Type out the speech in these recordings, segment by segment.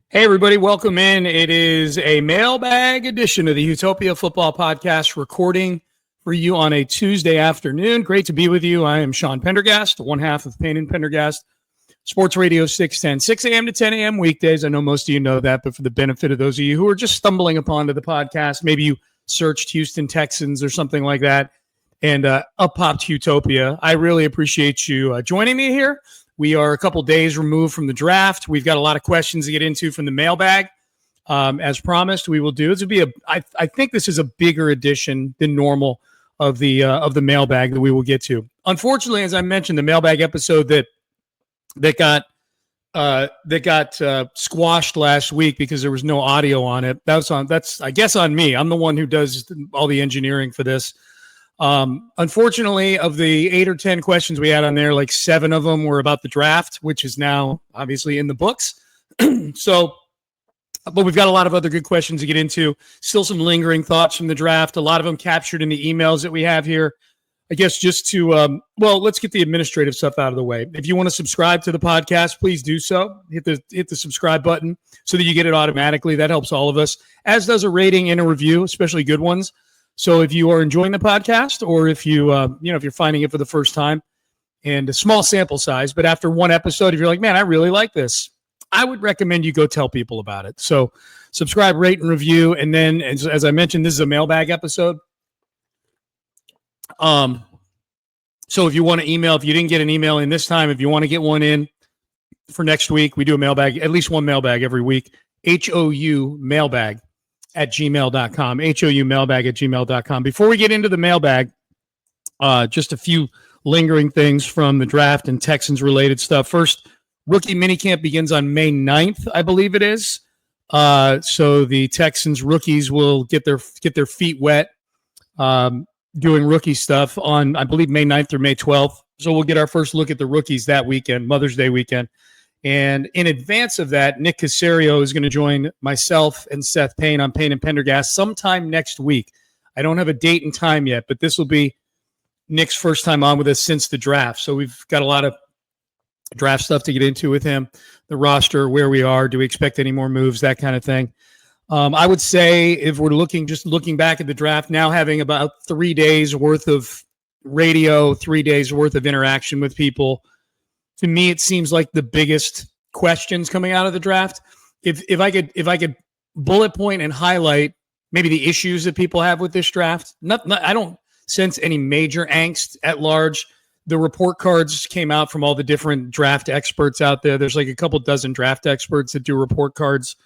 Hey, everybody, welcome in. It is a mailbag edition of the Houtopia Football Podcast, recording for you on a Tuesday afternoon. Great to be with you. I am Sean Pendergast, one half of Payne and Pendergast, Sports Radio 610, 6 a.m. to 10 a.m. weekdays. I know most of you know that, but for the benefit of those of you who are just stumbling upon to the podcast, maybe you searched Houston Texans or something like that, and up popped Houtopia. I really appreciate you joining me here. We are a couple days removed from the draft. We've got a lot of questions to get into from the mailbag. As promised, we will do. This will be I think this is a bigger edition than normal of the mailbag that we will get to. Unfortunately, as I mentioned, the mailbag episode that got squashed last week because there was no audio on it. That's I guess on me. I'm the one who does all the engineering for this. Unfortunately, of the 8 or 10 questions we had on there, like 7 of them were about the draft, which is now obviously in the books. But we've got a lot of other good questions to get into. Still some lingering thoughts from the draft. A lot of them captured in the emails that we have here. I guess just to, let's get the administrative stuff out of the way. If you want to subscribe to the podcast, please do so. Hit the subscribe button so that you get it automatically. That helps all of us, as does a rating and a review, especially good ones. So if you are enjoying the podcast, or if you, if you're finding it for the first time, and a small sample size, but after one episode, if you're like, man, I really like this, I would recommend you go tell people about it. So subscribe, rate, and review. And then, as I mentioned, this is a mailbag episode. So if you want to email, if you didn't get an email in this time, if you want to get one in for next week, we do a mailbag, at least one mailbag every week. HOU mailbag at gmail.com, HOUmailbag at gmail.com. Before we get into the mailbag, just a few lingering things from the draft and Texans related stuff. First, rookie minicamp begins on May 9th, I believe it is. So the Texans rookies will get their feet wet doing rookie stuff on, I believe, May 9th or May 12th. So we'll get our first look at the rookies that weekend, Mother's Day weekend. And in advance of that, Nick Caserio is going to join myself and Seth Payne on Payne and Pendergast sometime next week. I don't have a date and time yet, but this will be Nick's first time on with us since the draft. So we've got a lot of draft stuff to get into with him, the roster, where we are, do we expect any more moves, that kind of thing. I would say if we're looking back at the draft, now having about 3 days worth of radio, 3 days worth of interaction with people, to me, it seems like the biggest questions coming out of the draft. If I could bullet point and highlight maybe the issues that people have with this draft, I don't sense any major angst at large. The report cards came out from all the different draft experts out there. There's like a couple dozen draft experts that do report cards,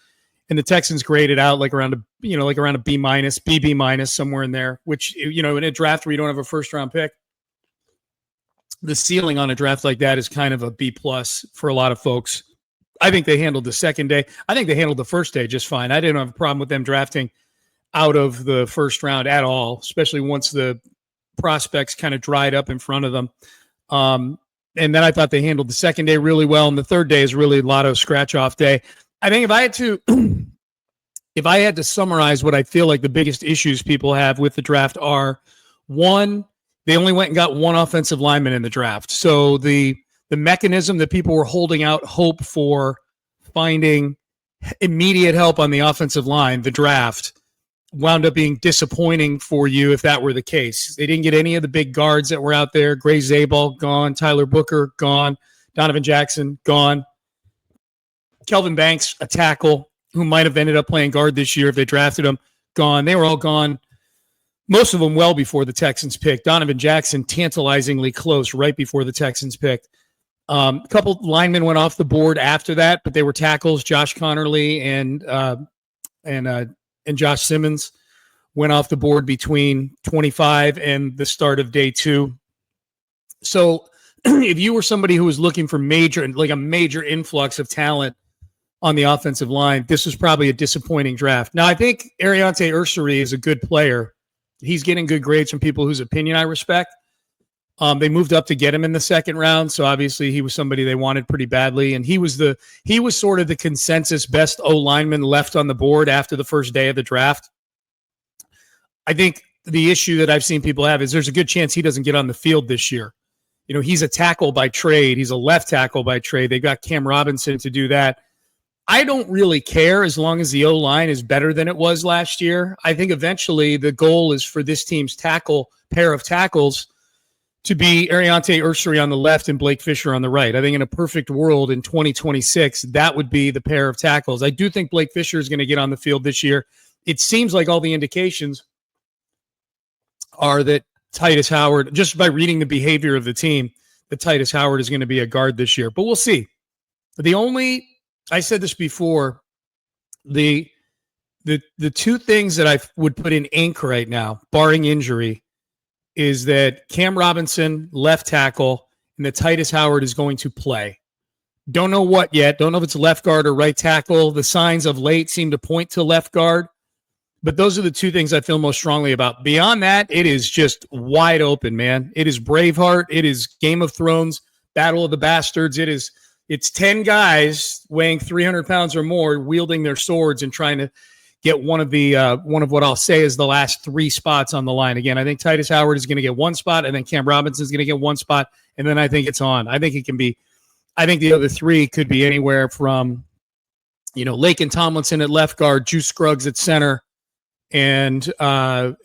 and the Texans graded out like around a B-, BB-, somewhere in there. Which, in a draft where you don't have a first round pick, the ceiling on a draft like that is kind of a B+ for a lot of folks. I think they handled the second day. I think they handled the first day just fine. I didn't have a problem with them drafting out of the first round at all, especially once the prospects kind of dried up in front of them. And then I thought they handled the second day really well. And the third day is really a lotto scratch-off day. I think if I had to summarize what I feel like the biggest issues people have with the draft are, one, they only went and got one offensive lineman in the draft. So the mechanism that people were holding out hope for finding immediate help on the offensive line, the draft, wound up being disappointing for you if that were the case. They didn't get any of the big guards that were out there. Gray Zabel, gone. Tyler Booker, gone. Donovan Jackson, gone. Kelvin Banks, a tackle who might have ended up playing guard this year if they drafted him, gone. They were all gone. Most of them well before the Texans picked. Donovan Jackson tantalizingly close right before the Texans picked. A couple linemen went off the board after that, but they were tackles. Josh Connerly and Josh Simmons went off the board between 25 and the start of day 2. So if you were somebody who was looking for a major influx of talent on the offensive line, this was probably a disappointing draft. Now, I think Ariante Ursary is a good player. He's getting good grades from people whose opinion I respect. They moved up to get him in the second round, so obviously he was somebody they wanted pretty badly, and he was sort of the consensus best O-lineman left on the board after the first day of the draft. I think the issue that I've seen people have is there's a good chance he doesn't get on the field this year. He's a tackle by trade. He's a left tackle by trade. They got Cam Robinson to do that. I don't really care as long as the O-line is better than it was last year. I think eventually the goal is for this team's pair of tackles to be Ariante Ursery on the left and Blake Fisher on the right. I think in a perfect world in 2026, that would be the pair of tackles. I do think Blake Fisher is going to get on the field this year. It seems like all the indications are that Titus Howard, just by reading the behavior of the team, that Titus Howard is going to be a guard this year. But we'll see. I said this before, the two things that I would put in ink right now, barring injury, is that Cam Robinson, left tackle, and that Titus Howard is going to play. Don't know what yet. Don't know if it's left guard or right tackle. The signs of late seem to point to left guard. But those are the two things I feel most strongly about. Beyond that, it is just wide open, man. It is Braveheart. It is Game of Thrones, Battle of the Bastards. It's 10 guys weighing 300 pounds or more wielding their swords and trying to get one of what I'll say is the last three spots on the line. Again, I think Titus Howard is going to get one spot, and then Cam Robinson is going to get one spot, and then I think it's on. I think the other three could be anywhere from, Laken Tomlinson at left guard, Juice Scruggs at center, and Ed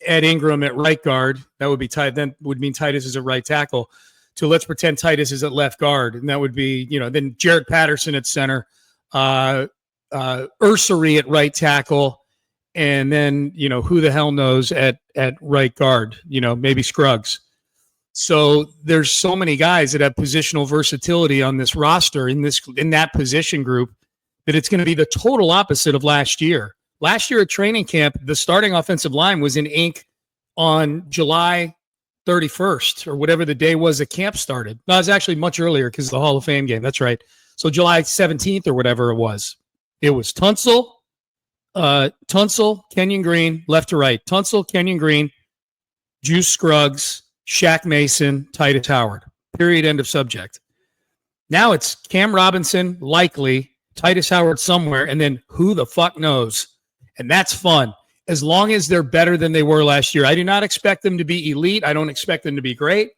Ingram at right guard. That would be then would mean Titus is at right tackle. So let's pretend Titus is at left guard, and that would be, then Jared Patterson at center, Ursery at right tackle, and then who the hell knows at right guard, maybe Scruggs. So there's so many guys that have positional versatility on this roster in that position group that it's going to be the total opposite of last year. Last year at training camp, the starting offensive line was in ink on July 31st or whatever the day was that camp started. No, it was actually much earlier because of the Hall of Fame game. That's right. So July 17th or whatever it was. It was Tunsil, Kenyon Green, left to right. Tunsil, Kenyon Green, Juice Scruggs, Shaq Mason, Titus Howard. Period. End of subject. Now it's Cam Robinson, likely, Titus Howard somewhere, and then who the fuck knows? And that's fun. As long as they're better than they were last year. I do not expect them to be elite. I don't expect them to be great.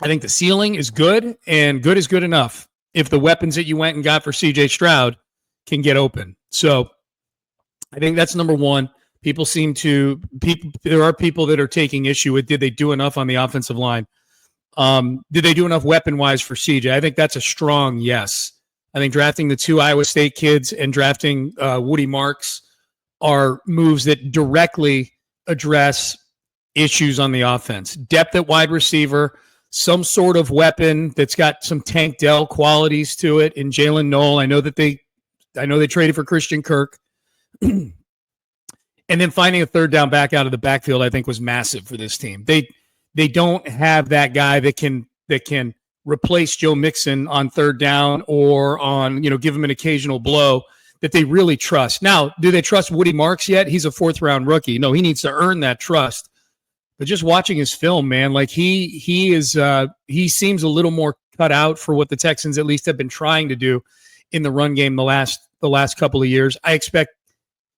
I think the ceiling is good, and good is good enough if the weapons that you went and got for C.J. Stroud can get open. So I think that's number one. There are people that are taking issue with, did they do enough on the offensive line? Did they do enough weapon-wise for CJ? I think that's a strong yes. I think drafting the two Iowa State kids and drafting Woody Marks are moves that directly address issues on the offense. Depth at wide receiver, some sort of weapon that's got some Tank Dell qualities to it in Jalen Knoll. I know they traded for Christian Kirk. And then finding a third down back out of the backfield, I think, was massive for this team. They don't have that guy that can replace Joe Mixon on third down or on, give him an occasional blow that they really trust. Now, do they trust Woody Marks yet? He's a fourth-round rookie. No, he needs to earn that trust. But just watching his film, man, like he seems a little more cut out for what the Texans at least have been trying to do in the run game the last couple of years. I expect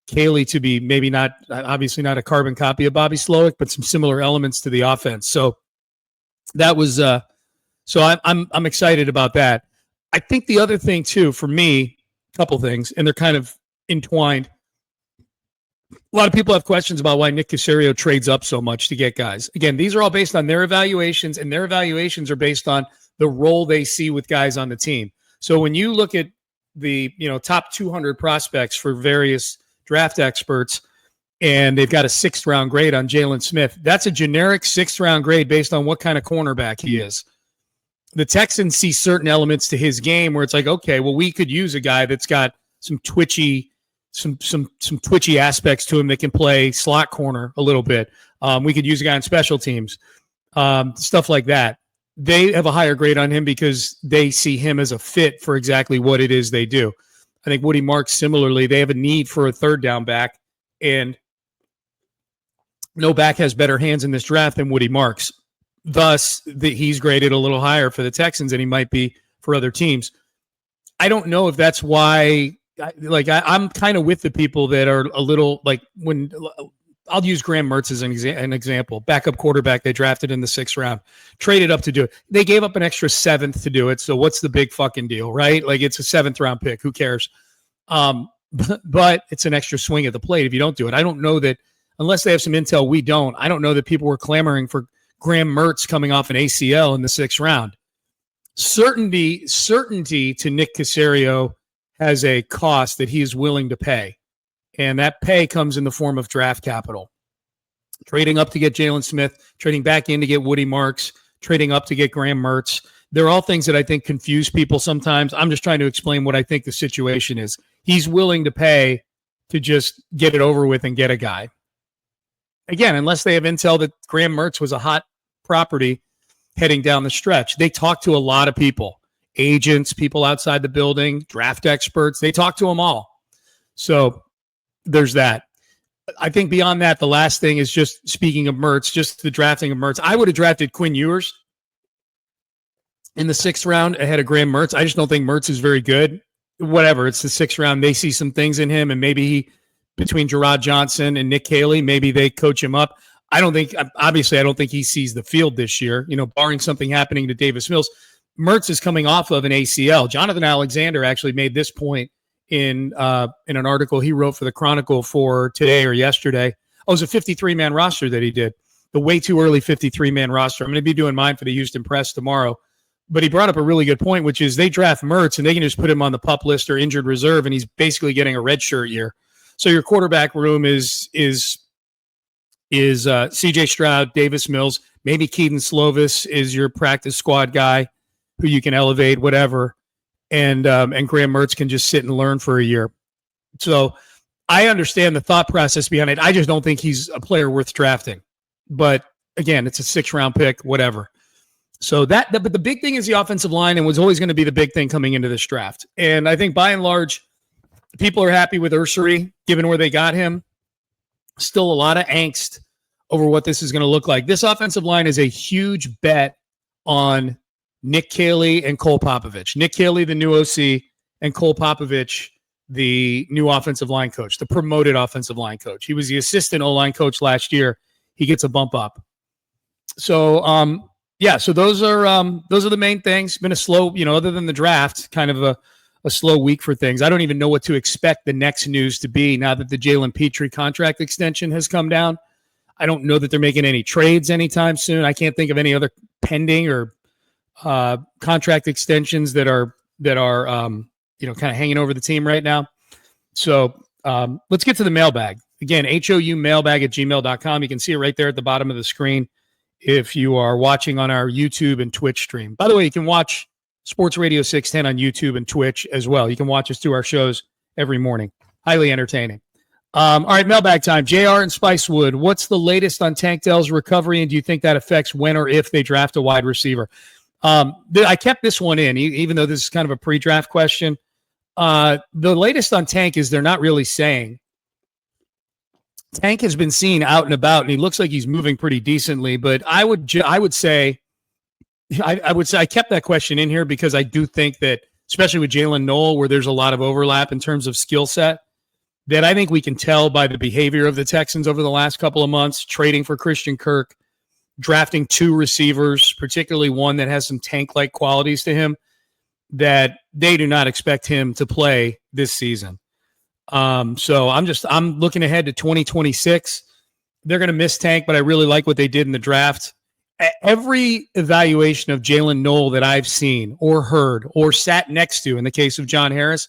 Caley to be maybe not, obviously not a carbon copy of Bobby Slowick, but some similar elements to the offense. So that was so I'm excited about that. I think the other thing too for me, a couple things, and they're kind of entwined. A lot of people have questions about why Nick Caserio trades up so much to get guys. Again, these are all based on their evaluations, and their evaluations are based on the role they see with guys on the team. So when you look at the top 200 prospects for various draft experts, and they've got a sixth-round grade on Jalen Smith, that's a generic sixth-round grade based on what kind of cornerback he is. The Texans see certain elements to his game where it's like, okay, well, we could use a guy that's got some twitchy aspects to him that can play slot corner a little bit. We could use a guy on special teams, stuff like that. They have a higher grade on him because they see him as a fit for exactly what it is they do. I think Woody Marks, similarly, they have a need for a third down back, and no back has better hands in this draft than Woody Marks. Thus, he's graded a little higher for the Texans than he might be for other teams. I don't know if that's why. I'm kind of with the people that are a little like when I'll use Graham Mertz as an example. Backup quarterback they drafted in the 6th round, traded up to do it. They gave up an extra 7th to do it. So what's the big fucking deal, right? Like, it's a 7th round pick. Who cares? But it's an extra swing at the plate if you don't do it. I don't know that, unless they have some intel we don't, I don't know that people were clamoring for Graham Mertz coming off an ACL in the 6th round. Certainty to Nick Caserio has a cost that he is willing to pay. And that pay comes in the form of draft capital. Trading up to get Jalen Smith, trading back in to get Woody Marks, trading up to get Graham Mertz. They're all things that I think confuse people sometimes. I'm just trying to explain what I think the situation is. He's willing to pay to just get it over with and get a guy. Again, unless they have intel that Graham Mertz was a hot property heading down the stretch. They talk to a lot of people, agents, people outside the building, draft experts. They talk to them all. So there's that. I think beyond that, the last thing is just, speaking of Mertz, just the drafting of Mertz. I would have drafted Quinn Ewers in the 6th round ahead of Graham Mertz. I just don't think Mertz is very good. Whatever, it's the 6th round. They see some things in him, and maybe he, between Gerard Johnson and Nick Caley, maybe they coach him up. I don't think he sees the field this year, barring something happening to Davis Mills. Mertz is coming off of an ACL. Jonathan Alexander actually made this point in an article he wrote for the Chronicle for today or yesterday. It was a 53-man roster that he did, the way too early 53-man roster. I'm going to be doing mine for the Houston Press tomorrow. But he brought up a really good point, which is they draft Mertz and they can just put him on the PUP list or injured reserve, and he's basically getting a redshirt year. So your quarterback room is C.J. Stroud, Davis Mills, maybe Keaton Slovis is your practice squad guy who you can elevate, whatever, and Graham Mertz can just sit and learn for a year. So I understand the thought process behind it. I just don't think he's a player worth drafting. But again, it's a 6th-round pick, whatever. So but the big thing is the offensive line, and was always going to be the big thing coming into this draft. And I think by and large, people are happy with Ursary, given where they got him. Still a lot of angst over what this is going to look like. This offensive line is a huge bet on Nick Caley and Cole Popovich. Nick Caley, the new OC, and Cole Popovich, the new offensive line coach, the promoted offensive line coach. He was the assistant O-line coach last year. He gets a bump up. So, so those are the main things. Been a slow, other than the draft, kind of a slow week for things. I don't even know what to expect the next news to be now that the Jalen Petrie contract extension has come down. I don't know that they're making any trades anytime soon. I can't think of any other pending or contract extensions that are kind of hanging over the team right now. So let's get to the mailbag. Again, houmailbag@gmail.com. You can see it right there at the bottom of the screen if you are watching on our YouTube and Twitch stream. By the way, you can watch Sports Radio 610 on YouTube and Twitch as well. You can watch us do our shows every morning. Highly entertaining. All right, mailbag time. JR and Spicewood, what's the latest on Tank Dell's recovery, and do you think that affects when or if they draft a wide receiver? I kept this one in, even though this is kind of a pre-draft question. The latest on Tank is they're not really saying. Tank has been seen out and about, and he looks like he's moving pretty decently. But I would say I kept that question in here because I do think that, especially with Jalen Noel, where there's a lot of overlap in terms of skill set, that I think we can tell by the behavior of the Texans over the last couple of months, trading for Christian Kirk, drafting 2 receivers, particularly one that has some Tank-like qualities to him, that they do not expect him to play this season. So I'm looking ahead to 2026. They're going to miss Tank, but I really like what they did in the draft. Every evaluation of Jalen Noel that I've seen or heard or sat next to, in the case of John Harris,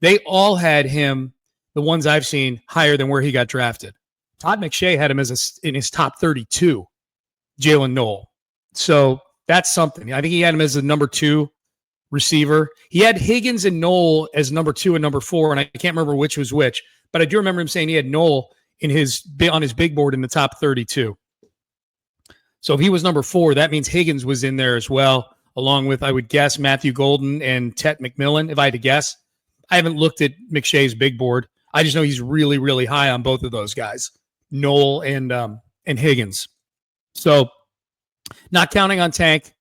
they all had him, the ones I've seen, higher than where he got drafted. Todd McShay had him in his top 32, Jalen Noel. So that's something. I think he had him as the number 2 receiver. He had Higgins and Noel as number 2 and number 4, and I can't remember which was which, but I do remember him saying he had Noel on his big board in the top 32. So if he was number 4, that means Higgins was in there as well, along with, I would guess, Matthew Golden and Tet McMillan, if I had to guess. I haven't looked at McShay's big board. I just know he's really, really high on both of those guys, Noel and Higgins. So not counting on Tank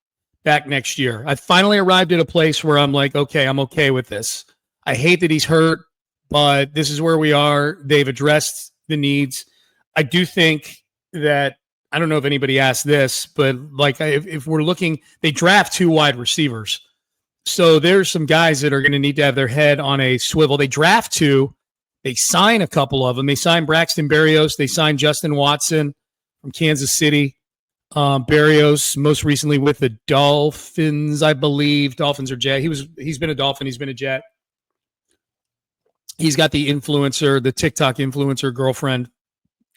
back next year. I finally arrived at a place where I'm like, okay, I'm okay with this. I hate that he's hurt, but this is where we are. They've addressed the needs. I do think that, I don't know if anybody asked this, but like if we're looking, they draft 2 wide receivers. So there's some guys that are going to need to have their head on a swivel. They draft 2. They sign a couple of them. They signed Braxton Berrios. They signed Justin Watson from Kansas City. Berrios most recently with the Dolphins, I believe. Dolphins or Jet. He's been a Dolphin. He's been a Jet. He's got the influencer, the TikTok influencer girlfriend,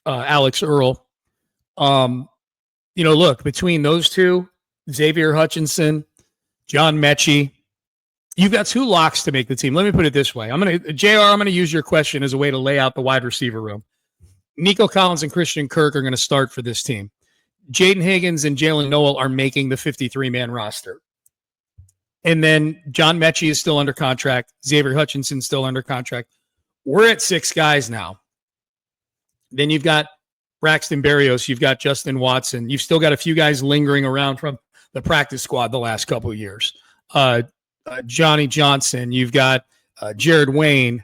Alex Earl. Look, between those 2, Xavier Hutchinson, John Mechie, you've got 2 locks to make the team. Let me put it this way. I'm going to use your question as a way to lay out the wide receiver room. Nico Collins and Christian Kirk are going to start for this team. Jaden Higgins and Jalen Noel are making the 53-man roster. And then John Mechie is still under contract. Xavier Hutchinson still under contract. We're at 6 guys now. Then you've got Braxton Berrios. You've got Justin Watson. You've still got a few guys lingering around from the practice squad the last couple of years. Johnny Johnson. You've got Jared Wayne.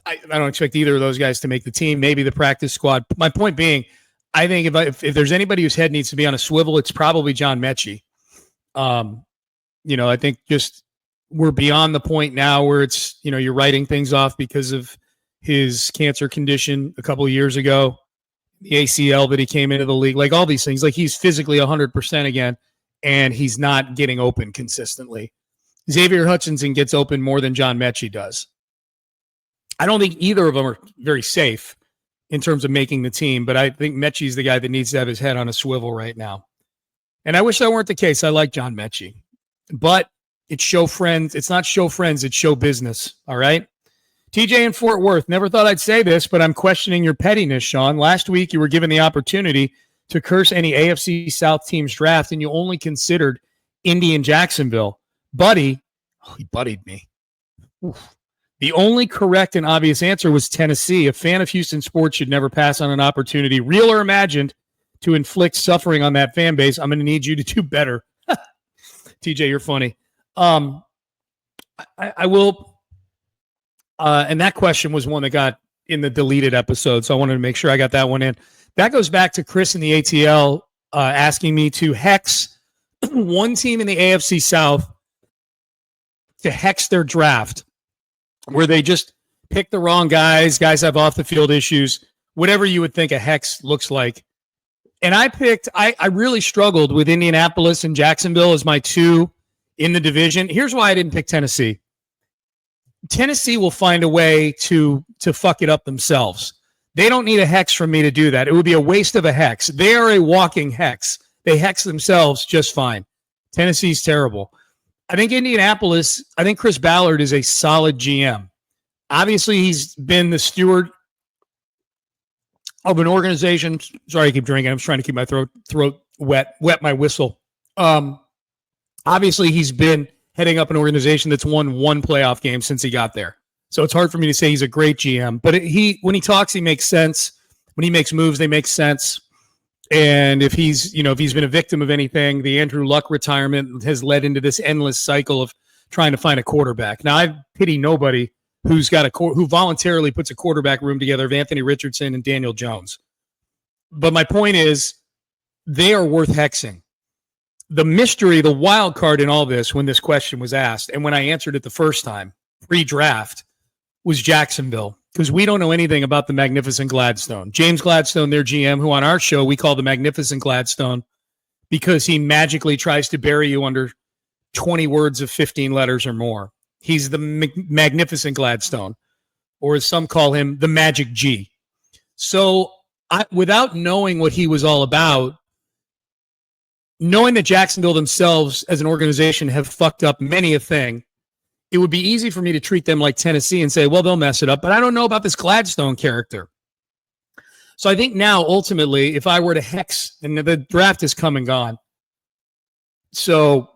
I don't expect either of those guys to make the team. Maybe the practice squad. My point being, I think if there's anybody whose head needs to be on a swivel, it's probably John Mechie. I think just we're beyond the point now where it's, you're writing things off because of his cancer condition a couple of years ago, the ACL that he came into the league, like all these things, like he's physically 100% again, and he's not getting open consistently. Xavier Hutchinson gets open more than John Mechie does. I don't think either of them are very safe in terms of making the team, but I think Mechie's the guy that needs to have his head on a swivel right now. And I wish that weren't the case. I like John Mechie, but it's show friends. It's not show friends. It's show business. All right. TJ in Fort Worth. Never thought I'd say this, but I'm questioning your pettiness, Sean. Last week, you were given the opportunity to curse any AFC South team's draft, and you only considered Indy and Jacksonville. Buddy, he buddied me. Oof. The only correct and obvious answer was Tennessee. A fan of Houston sports should never pass on an opportunity, real or imagined, to inflict suffering on that fan base. I'm going to need you to do better. TJ, you're funny. I will. And that question was one that got in the deleted episode, so I wanted to make sure I got that one in. That goes back to Chris in the ATL asking me to hex one team in the AFC South, to hex their draft, where they just pick the wrong guys have off-the-field issues, whatever you would think a hex looks like. And I really struggled with Indianapolis and Jacksonville as my 2 in the division. Here's why I didn't pick Tennessee. Tennessee will find a way to fuck it up themselves. They don't need a hex from me to do that. It would be a waste of a hex. They are a walking hex. They hex themselves just fine. Tennessee's terrible. I think Indianapolis, I think Chris Ballard is a solid GM. Obviously, he's been the steward of an organization. Sorry, I keep drinking. I'm trying to keep my throat wet my whistle. Obviously, he's been heading up an organization that's won 1 playoff game since he got there. So it's hard for me to say he's a great GM. But when he talks, he makes sense. When he makes moves, they make sense. And if he's been a victim of anything, the Andrew Luck retirement has led into this endless cycle of trying to find a quarterback. Now, I pity nobody who voluntarily puts a quarterback room together of Anthony Richardson and Daniel Jones. But my point is, they are worth hexing. The mystery, the wild card in all this, when this question was asked, and when I answered it the first time, pre-draft, was Jacksonville. Because we don't know anything about the Magnificent Gladstone. James Gladstone, their GM, who on our show we call the Magnificent Gladstone because he magically tries to bury you under 20 words of 15 letters or more. He's the Magnificent Gladstone, or as some call him, the Magic G. So without knowing what he was all about, knowing that Jacksonville themselves as an organization have fucked up many a thing, it would be easy for me to treat them like Tennessee and say, well, they'll mess it up, but I don't know about this Gladstone character. So I think now, ultimately, if I were to hex, and the draft is come and gone, so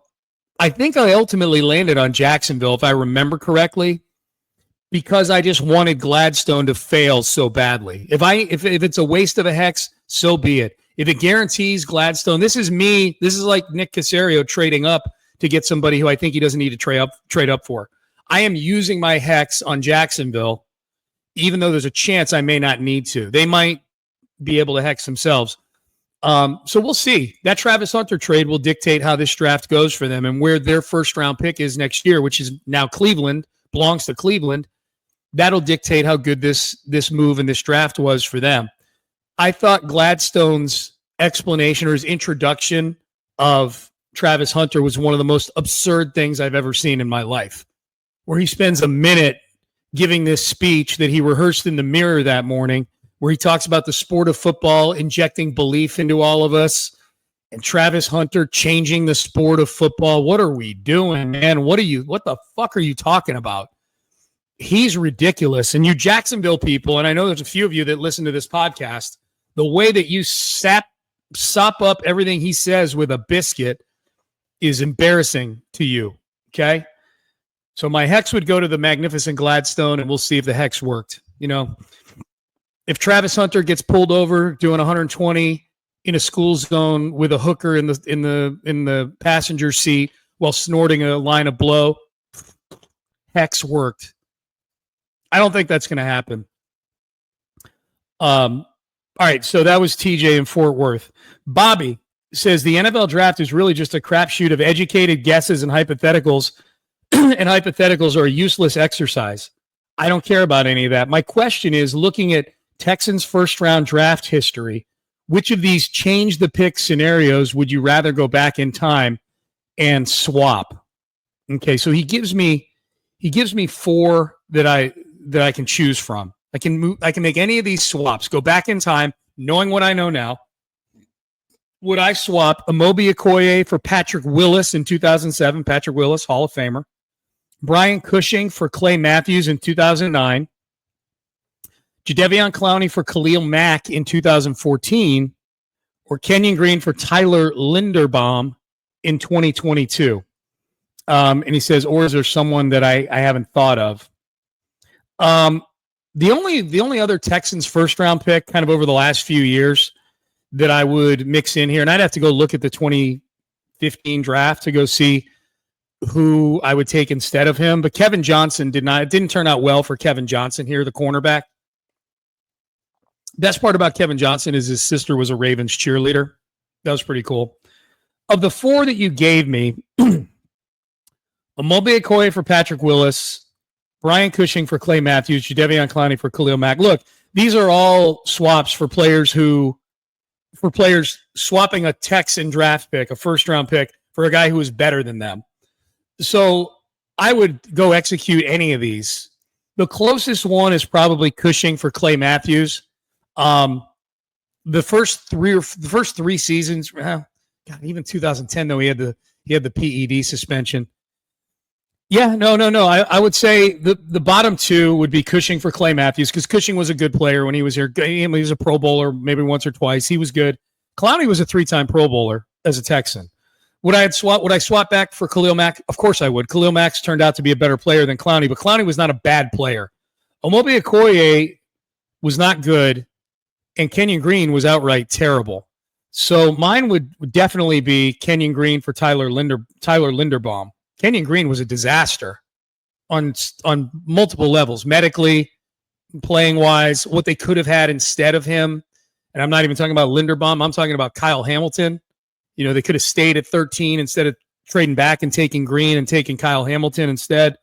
I think I ultimately landed on Jacksonville, if I remember correctly, because I just wanted Gladstone to fail so badly. If it's a waste of a hex, so be it. If it guarantees Gladstone, this is like Nick Caserio trading up to get somebody who I think he doesn't need to trade up for. I am using my hex on Jacksonville, even though there's a chance I may not need to. They might be able to hex themselves. So we'll see. That Travis Hunter trade will dictate how this draft goes for them and where their first round pick is next year, which is now Cleveland, belongs to Cleveland. That'll dictate how good this move and this draft was for them. I thought Gladstone's explanation or his introduction of Travis Hunter was one of the most absurd things I've ever seen in my life, where he spends a minute giving this speech that he rehearsed in the mirror that morning, where he talks about the sport of football injecting belief into all of us and Travis Hunter changing the sport of football. What are we doing, man? What the fuck are you talking about? He's ridiculous. And you Jacksonville people, and I know there's a few of you that listen to this podcast, the way that you sop up everything he says with a biscuit is embarrassing to you, okay? So my hex would go to the magnificent Gladstone, and we'll see if the hex worked. You know, if Travis Hunter gets pulled over doing 120 in a school zone with a hooker in the passenger seat while snorting a line of blow, hex worked. I don't think that's going to happen. All right, so that was TJ in Fort Worth. Bobby says the NFL draft is really just a crapshoot of educated guesses and hypotheticals, and hypotheticals are a useless exercise. I don't care about any of that. My question is, looking at Texans first-round draft history, which of these change the pick scenarios would you rather go back in time and swap? Okay, so he gives me four that I can choose from. I can make any of these swaps. Go back in time, knowing what I know now. Would I swap Amobi Okoye for Patrick Willis in 2007? Patrick Willis, Hall of Famer. Brian Cushing for Clay Matthews in 2009. Jadeveon Clowney for Khalil Mack in 2014. Or Kenyon Green for Tyler Linderbaum in 2022. And he says, or is there someone that I haven't thought of? The only other Texans first round pick kind of over the last few years that I would mix in here, and I'd have to go look at the 2015 draft to go see who I would take instead of him. But Kevin Johnson didn't turn out well for Kevin Johnson here, the cornerback. Best part about Kevin Johnson is his sister was a Ravens cheerleader. That was pretty cool. Of the four that you gave me, Amobi Okoye for Patrick Willis, Brian Cushing for Clay Matthews, Jadeveon Clowney for Khalil Mack. Look, these are all swaps for players swapping a Texan draft pick, a first-round pick, for a guy who is better than them. So I would go execute any of these. The closest one is probably Cushing for Clay Matthews. The first three seasons, God, even 2010 though he had the PED suspension. Yeah, no. I would say the bottom two would be Cushing for Clay Matthews, because Cushing was a good player when he was here. He was a Pro Bowler maybe once or twice. He was good. Clowney was a 3-time Pro Bowler as a Texan. Would I swap back for Khalil Mack? Of course I would. Khalil Mack's turned out to be a better player than Clowney, but Clowney was not a bad player. Omobi Okoye was not good, and Kenyon Green was outright terrible. So mine would definitely be Kenyon Green for Tyler Linderbaum. Kenyon Green was a disaster on multiple levels, medically, playing wise, what they could have had instead of him. And I'm not even talking about Linderbaum. I'm talking about Kyle Hamilton. You know, they could have stayed at 13 instead of trading back and taking Green and taking Kyle Hamilton instead.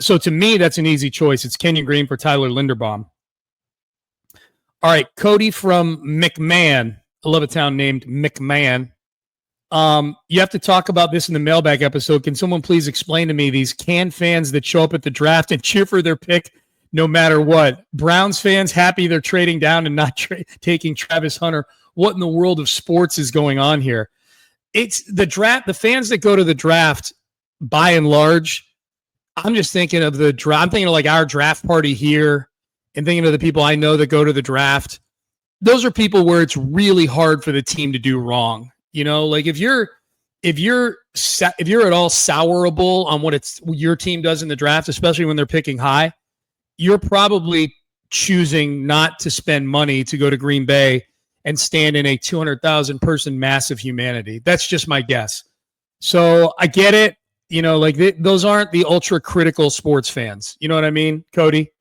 So to me, that's an easy choice. It's Kenyon Green for Tyler Linderbaum. All right, Cody from McMahon. I love a town named McMahon. You have to talk about this in the mailbag episode. Can someone please explain to me these Can fans that show up at the draft and cheer for their pick no matter what? Browns fans happy they're trading down and not taking Travis Hunter. What in the world of sports is going on here? It's the draft. The fans that go to the draft, by and large, I'm just thinking of the draft. I'm thinking of like our draft party here and thinking of the people I know that go to the draft. Those are people where it's really hard for the team to do wrong. You know, like if you're at all sourable on what your team does in the draft, especially when they're picking high, you're probably choosing not to spend money to go to Green Bay and stand in a 200,000 person mass of humanity. That's just my guess. So I get it. You know, like those aren't the ultra critical sports fans. You know what I mean, Cody?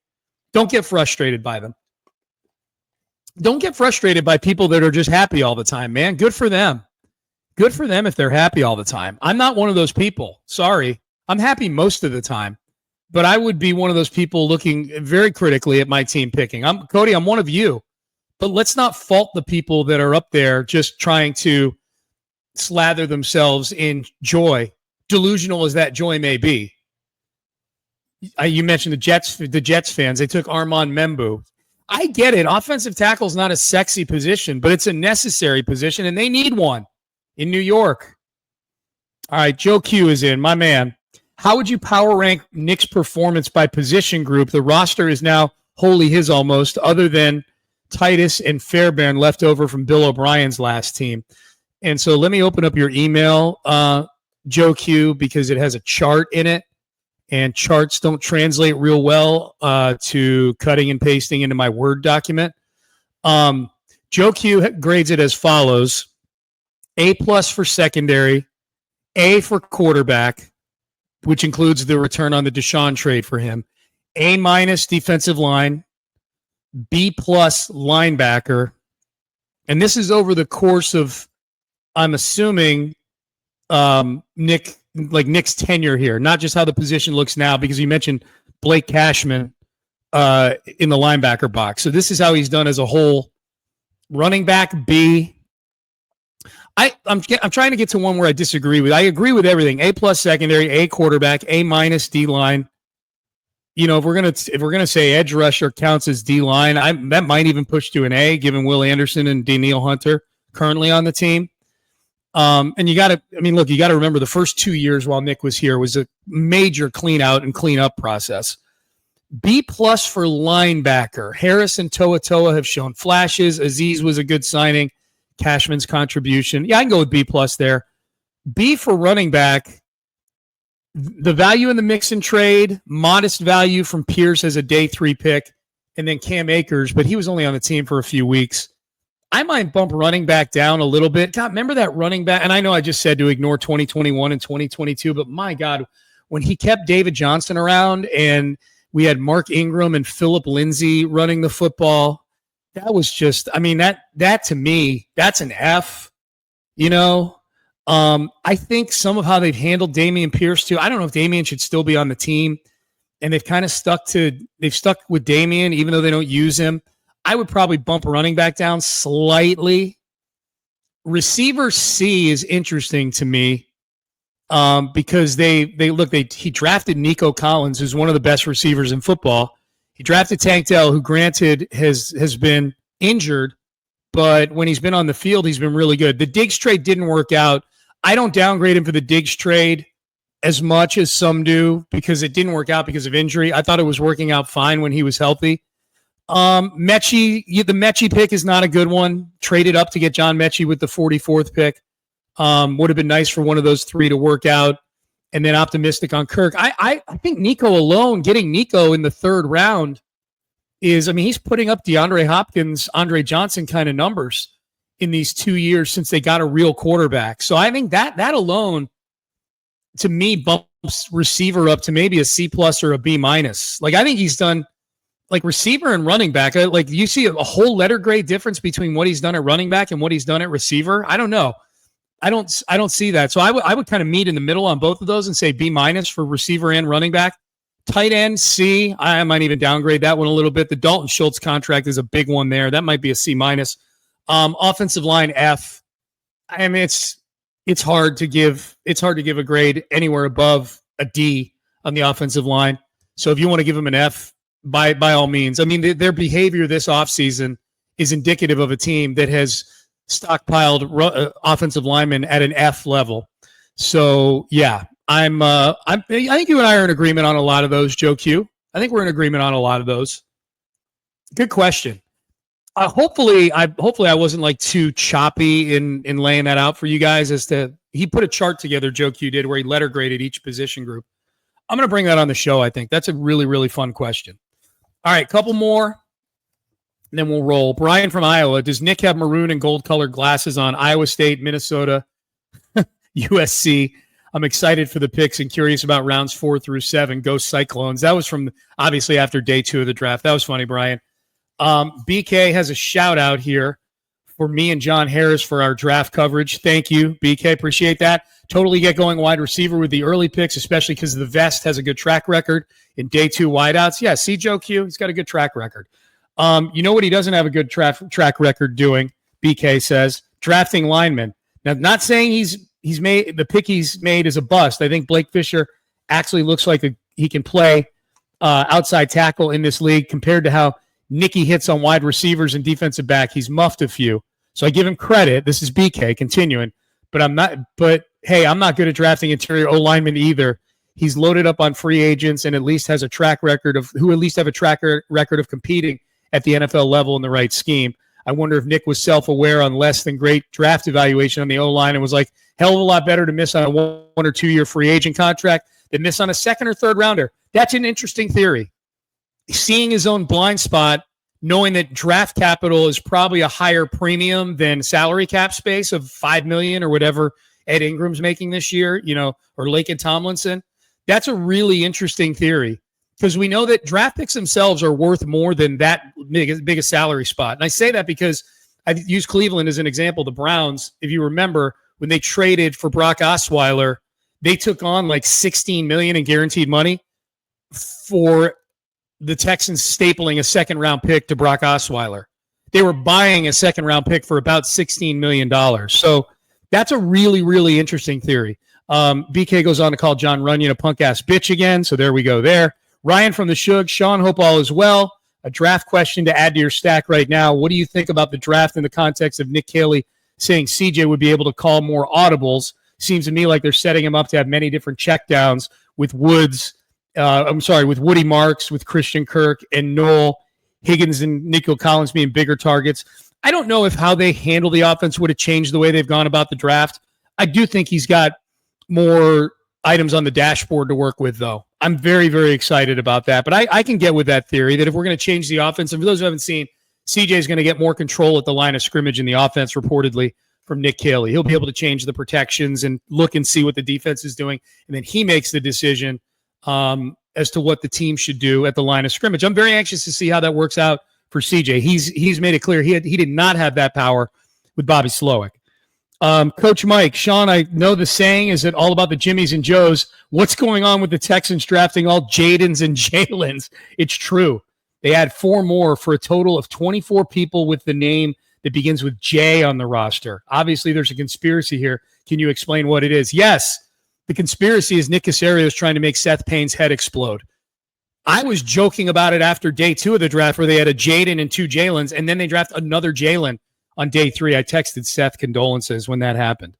Don't get frustrated by them. don't get frustrated by people that are just happy all the time, man. Good for them. Good for them if they're happy all the time. I'm not one of those people. Sorry. I'm happy most of the time, but I would be one of those people looking very critically at my team picking. Cody, I'm one of you, but let's not fault the people that are up there just trying to slather themselves in joy, delusional as that joy may be. You mentioned the Jets fans. They took Armand Membu. I get it. Offensive tackle is not a sexy position, but it's a necessary position, and they need one in New York. All right, Joe Q is in. My man. How would you power rank Nick's performance by position group? The roster is now wholly his almost, other than Titus and Fairbairn left over from Bill O'Brien's last team. And so let me open up your email, Joe Q, because it has a chart in it. And charts don't translate real well to cutting and pasting into my Word document. Joe Q grades it as follows. A+ for secondary, A for quarterback, which includes the return on the Deshaun trade for him, A- defensive line, B+ linebacker. And this is over the course of, I'm assuming, Nick's tenure here, not just how the position looks now, because you mentioned Blake Cashman in the linebacker box. So this is how he's done as a whole. Running back, B. I'm trying to get to one where I disagree with. I agree with everything. A+ secondary, A quarterback, A- D line. You know, if we're gonna say edge rusher counts as D line, that might even push to an A, given Will Anderson and Daniil Hunter currently on the team. And you got to remember the first 2 years while Nick was here was a major clean out and clean up process. B+ for linebacker. Harris and Toa have shown flashes. Aziz was a good signing. Cashman's contribution. Yeah, I can go with B+ there. B for running back. The value in the mix and trade, modest value from Pierce as a day 3 pick, and then Cam Akers, but he was only on the team for a few weeks. I might bump running back down a little bit. God, remember that running back? And I know I just said to ignore 2021 and 2022, but my God, when he kept David Johnson around and we had Mark Ingram and Philip Lindsay running the football, that was just, I mean, that to me, that's an F, you know? I think some of how they've handled Dameon Pierce too. I don't know if Dameon should still be on the team, and they've kind of stuck with Dameon, even though they don't use him. I would probably bump running back down slightly. Receiver C is interesting to me because he drafted Nico Collins, who's one of the best receivers in football. He drafted Tank Dell, who granted has been injured, but when he's been on the field, he's been really good. The Diggs trade didn't work out. I don't downgrade him for the Diggs trade as much as some do because it didn't work out because of injury. I thought it was working out fine when he was healthy. Mechie, the Mechie pick is not a good one. Traded up to get John Mechie with the 44th pick. Would have been nice for one of those three to work out. And then optimistic on Kirk. I think Nico alone, getting Nico in the 3rd round is, I mean, he's putting up DeAndre Hopkins, Andre Johnson kind of numbers in these 2 years since they got a real quarterback. So I think that alone, to me, bumps receiver up to maybe a C+ or a B-. Like, I think he's done, like, receiver and running back. Like, you see a whole letter grade difference between what he's done at running back and what he's done at receiver. I don't know. I don't see that. So I would kind of meet in the middle on both of those and say B- for receiver and running back. Tight end, C. I might even downgrade that one a little bit. The Dalton Schultz contract is a big one there. That might be a C-. Offensive line, F. I mean, it's hard to give a grade anywhere above a D on the offensive line. So if you want to give them an F, by all means. I mean, their behavior this offseason is indicative of a team that has stockpiled offensive linemen at an F level. So yeah, I think you and I are in agreement on a lot of those, Joe Q. I think we're in agreement on a lot of those. Good question. Hopefully I wasn't like too choppy in laying that out for you guys as to, he put a chart together, Joe Q did, where he letter graded each position group. I'm going to bring that on the show. I think that's a really, really fun question. All right, couple more, and then we'll roll. Brian from Iowa. Does Nick have maroon and gold colored glasses on? Iowa State, Minnesota, USC. I'm excited for the picks and curious about rounds 4 through 7. Go Cyclones. That was from, obviously, after day 2 of the draft. That was funny, Brian. BK has a shout out here for me and John Harris for our draft coverage. Thank you, BK. Appreciate that. Totally get going wide receiver with the early picks, especially because the vest has a good track record in day 2 wideouts. Yeah, see Joe Q, he's got a good track record. You know what he doesn't have a good track record doing, BK says? Drafting linemen. Now, not saying he's made the pick he's made is a bust. I think Blake Fisher actually looks like he can play outside tackle in this league compared to how Nicky hits on wide receivers and defensive back. He's muffed a few. So I give him credit. This is BK continuing. But hey, I'm not good at drafting interior O linemen either. He's loaded up on free agents and at least has a track record of record of competing at the NFL level in the right scheme. I wonder if Nick was self-aware on less than great draft evaluation on the O-line and was like, hell of a lot better to miss on a 1 or 2 year free agent contract than miss on a second or third rounder. That's an interesting theory. Seeing his own blind spot, knowing that draft capital is probably a higher premium than salary cap space of $5 million or whatever Ed Ingram's making this year, or Laken Tomlinson. That's a really interesting theory because we know that draft picks themselves are worth more than that biggest salary spot. And I say that because I've used Cleveland as an example. The Browns, if you remember, when they traded for Brock Osweiler, they took on like $16 million in guaranteed money for the Texans stapling a second-round pick to Brock Osweiler. They were buying a second-round pick for about $16 million. So that's a really, really interesting theory. BK goes on to call John Runyon a punk-ass bitch again, so there we go there. Ryan from the Shug, Sean, hope all is well. A draft question to add to your stack right now. What do you think about the draft in the context of Nick Caley saying CJ would be able to call more audibles? Seems to me like they're setting him up to have many different checkdowns with with Woody Marks, with Christian Kirk, and Noel Higgins and Nico Collins being bigger targets. I don't know if how they handle the offense would have changed the way they've gone about the draft. I do think he's got more items on the dashboard to work with, though. I'm very, very excited about that. But I can get with that theory that if we're going to change the offense, and for those who haven't seen, CJ is going to get more control at the line of scrimmage in the offense, reportedly, from Nick Caley. He'll be able to change the protections and look and see what the defense is doing, and then he makes the decision as to what the team should do at the line of scrimmage. I'm very anxious to see how that works out for CJ. He's made it clear he did not have that power with Bobby Slowick. Coach Mike, Sean, I know the saying is that all about the Jimmies and Joes. What's going on with the Texans drafting all Jadens and Jalen's? It's true. They had 4 more for a total of 24 people with the name that begins with J on the roster. Obviously, there's a conspiracy here. Can you explain what it is? Yes, the conspiracy is Nick Caserio is trying to make Seth Payne's head explode. I was joking about it after day 2 of the draft where they had a Jaden and 2 Jalen's, and then they draft another Jalen on day 3. I texted Seth condolences when that happened.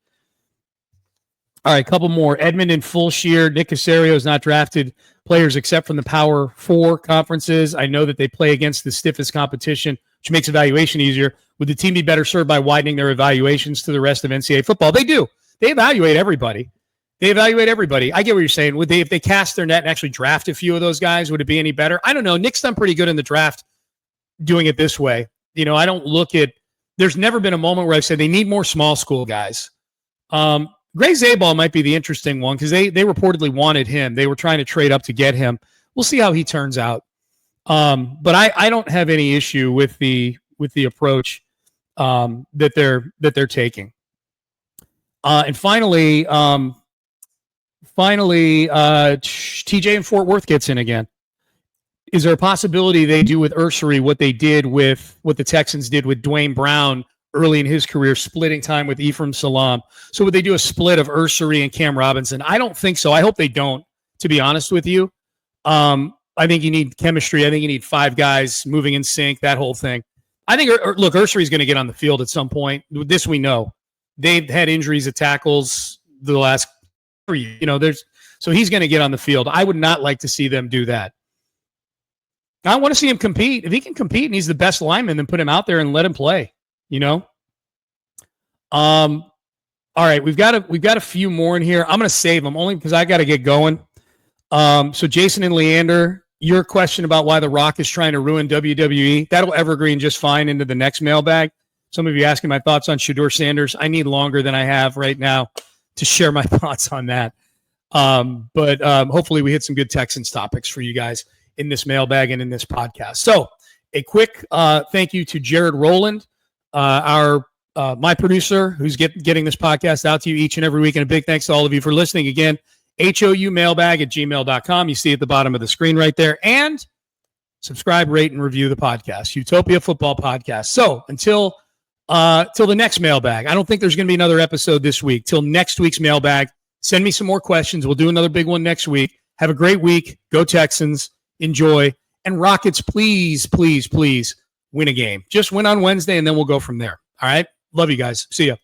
All right, a couple more. Edmund and Fulshear. Nick Caserio has not drafted players except from the Power 4 conferences. I know that they play against the stiffest competition, which makes evaluation easier. Would the team be better served by widening their evaluations to the rest of NCAA football? They do. They evaluate everybody. I get what you're saying. Would they, if they cast their net and actually draft a few of those guys, would it be any better? I don't know. Nick's done pretty good in the draft doing it this way. I don't look at – there's never been a moment where I've said they need more small school guys. Gray Zabal might be the interesting one because they reportedly wanted him. They were trying to trade up to get him. We'll see how he turns out. But I don't have any issue with the approach that they're taking. And finally, TJ in Fort Worth gets in again. Is there a possibility they do with Ursery what they did with what the Texans did with Dwayne Brown early in his career, splitting time with Ephraim Salam? So would they do a split of Ursery and Cam Robinson? I don't think so. I hope they don't, to be honest with you. I think you need chemistry. I think you need 5 guys moving in sync, that whole thing. I think, look, Ursery's going to get on the field at some point. This we know. They've had injuries at tackles the last 3 years. So he's going to get on the field. I would not like to see them do that. I want to see him compete. If he can compete and he's the best lineman, then put him out there and let him play. All right, we've got a few more in here. I'm going to save them only because I got to get going. So Jason and Leander, your question about why The Rock is trying to ruin WWE, that'll evergreen just fine into the next mailbag. Some of you asking my thoughts on Shedeur Sanders. I need longer than I have right now to share my thoughts on that. But hopefully we hit some good Texans topics for you guys in this mailbag and in this podcast. So A quick thank you to Jared Rowland, my producer, who's getting this podcast out to you each and every week. And a big thanks to all of you for listening. Again, houmailbag@gmail.com. You see at the bottom of the screen right there. And subscribe, rate, and review the podcast, Houtopia Football Podcast. So until the next mailbag, I don't think there's going to be another episode this week. Till next week's mailbag, send me some more questions. We'll do another big one next week. Have a great week. Go Texans. Enjoy. And Rockets, please, please, please win a game. Just win on Wednesday, and then we'll go from there. All right? Love you guys. See ya.